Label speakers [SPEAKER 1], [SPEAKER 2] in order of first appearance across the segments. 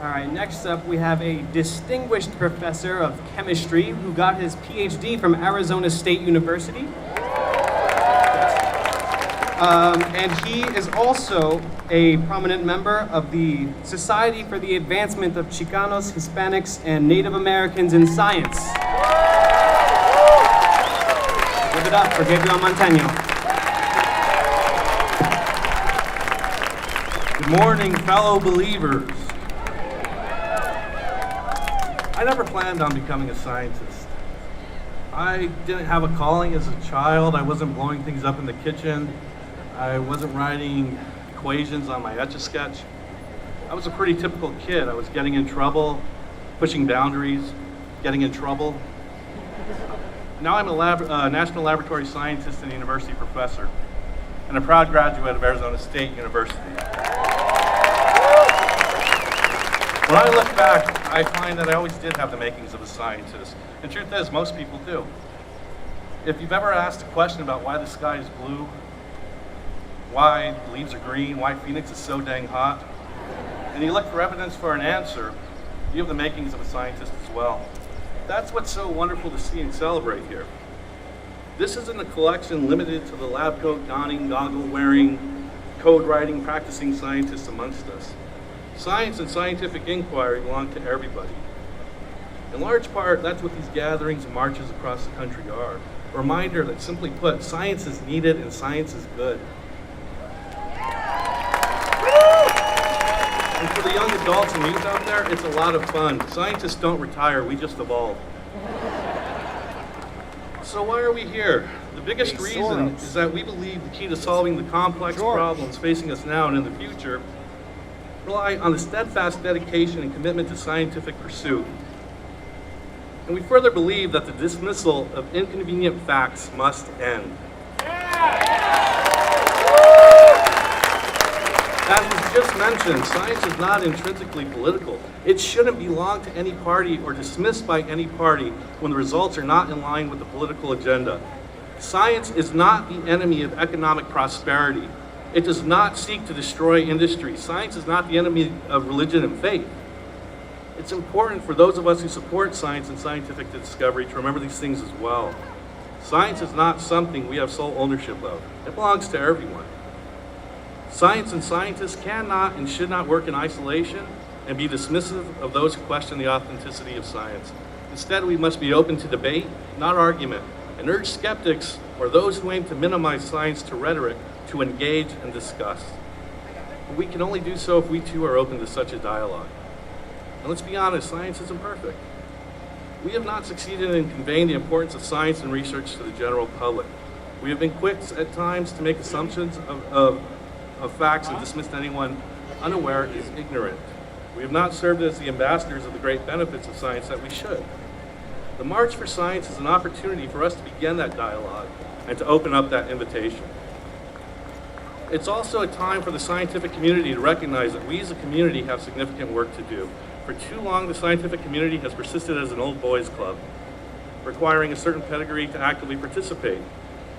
[SPEAKER 1] All right, next up we have a distinguished professor of chemistry who got his PhD from Arizona State University. And he is also a prominent member of the Society for the Advancement of Chicanos, Hispanics, and Native Americans in Science. Give it up for Gabriel Montano.
[SPEAKER 2] Good morning, fellow believers. I never planned on becoming a scientist. I didn't have a calling as a child. I wasn't blowing things up in the kitchen. I wasn't writing equations on my Etch-a-Sketch. I was a pretty typical kid. I was getting in trouble, pushing boundaries, getting in trouble. Now I'm a national laboratory scientist and a university professor, and a proud graduate of Arizona State University. When I look back, I find that I always did have the makings of a scientist. And the truth is, most people do. If you've ever asked a question about why the sky is blue, why the leaves are green, why Phoenix is so dang hot, and you look for evidence for an answer, you have the makings of a scientist as well. That's what's so wonderful to see and celebrate here. This isn't a collection limited to the lab coat donning, goggle wearing, code writing, practicing scientists amongst us. Science and scientific inquiry belong to everybody. In large part, that's what these gatherings and marches across the country are. A reminder that, simply put, science is needed and science is good. And for the young adults and youth out there, it's a lot of fun. Scientists don't retire, we just evolve. So why are we here? The biggest reason is that we believe the key to solving the complex problems facing us now and in the future rely on the steadfast dedication and commitment to scientific pursuit. And we further believe that the dismissal of inconvenient facts must end. As was just mentioned, science is not intrinsically political. It shouldn't belong to any party or dismissed by any party when the results are not in line with the political agenda. Science is not the enemy of economic prosperity. It does not seek to destroy industry. Science is not the enemy of religion and faith. It's important for those of us who support science and scientific discovery to remember these things as well. Science is not something we have sole ownership of. It belongs to everyone. Science and scientists cannot and should not work in isolation and be dismissive of those who question the authenticity of science. Instead, we must be open to debate, not argument, and urge skeptics or those who aim to minimize science to rhetoric to engage and discuss. But we can only do so if we too are open to such a dialogue. And let's be honest, science isn't perfect. We have not succeeded in conveying the importance of science and research to the general public. We have been quick at times to make assumptions of facts and dismissed anyone unaware as ignorant. We have not served as the ambassadors of the great benefits of science that we should. The March for Science is an opportunity for us to begin that dialogue and to open up that invitation. It's also a time for the scientific community to recognize that we as a community have significant work to do. For too long, the scientific community has persisted as an old boys club, requiring a certain pedigree to actively participate.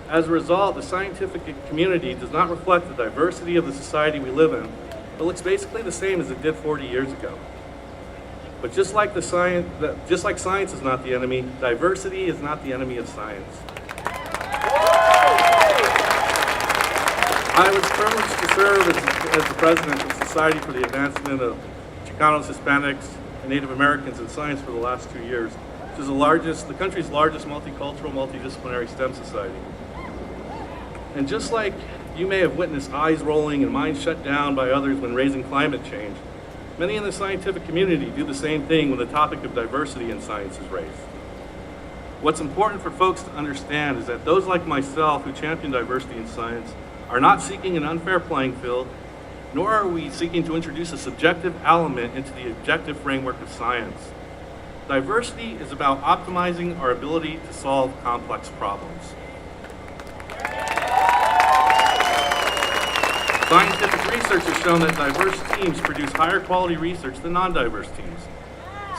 [SPEAKER 2] As a result, the scientific community does not reflect the diversity of the society we live in, but looks basically the same as it did 40 years ago. But just like science is not the enemy, diversity is not the enemy of science. I was privileged to serve as the president of the Society for the Advancement of Chicanos, Hispanics, and Native Americans in Science for the last 2 years, which is the country's largest multicultural, multidisciplinary STEM society. And just like you may have witnessed eyes rolling and minds shut down by others when raising climate change, many in the scientific community do the same thing when the topic of diversity in science is raised. What's important for folks to understand is that those like myself who champion diversity in science are not seeking an unfair playing field, nor are we seeking to introduce a subjective element into the objective framework of science. Diversity is about optimizing our ability to solve complex problems. Scientific research has shown that diverse teams produce higher quality research than non-diverse teams.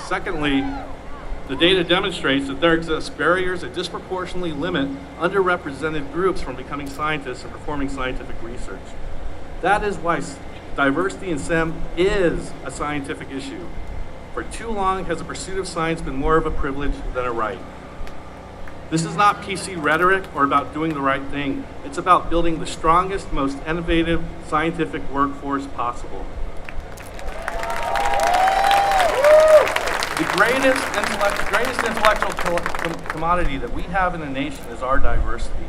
[SPEAKER 2] Secondly, the data demonstrates that there exist barriers that disproportionately limit underrepresented groups from becoming scientists and performing scientific research. That is why Diversity in STEM is a scientific issue. For too long has the pursuit of science been more of a privilege than a right. This is not PC rhetoric or about doing the right thing. It's about building the strongest, most innovative scientific workforce possible. The greatest intellectual commodity that we have in the nation is our diversity.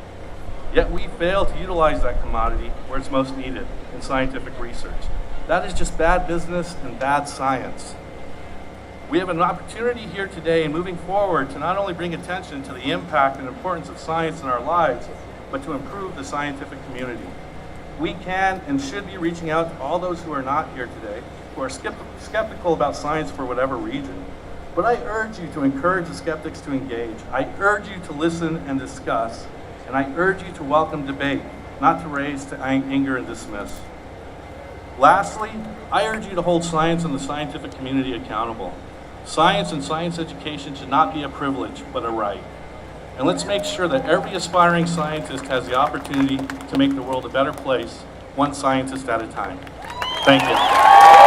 [SPEAKER 2] Yet we fail to utilize that commodity where it's most needed, in scientific research. That is just bad business and bad science. We have an opportunity here today and moving forward to not only bring attention to the impact and importance of science in our lives, but to improve the scientific community. We can and should be reaching out to all those who are not here today, who are skeptical about science for whatever reason. But I urge you to encourage the skeptics to engage. I urge you to listen and discuss. And I urge you to welcome debate, not to raise to anger and dismiss. Lastly, I urge you to hold science and the scientific community accountable. Science and science education should not be a privilege, but a right. And let's make sure that every aspiring scientist has the opportunity to make the world a better place, one scientist at a time. Thank you.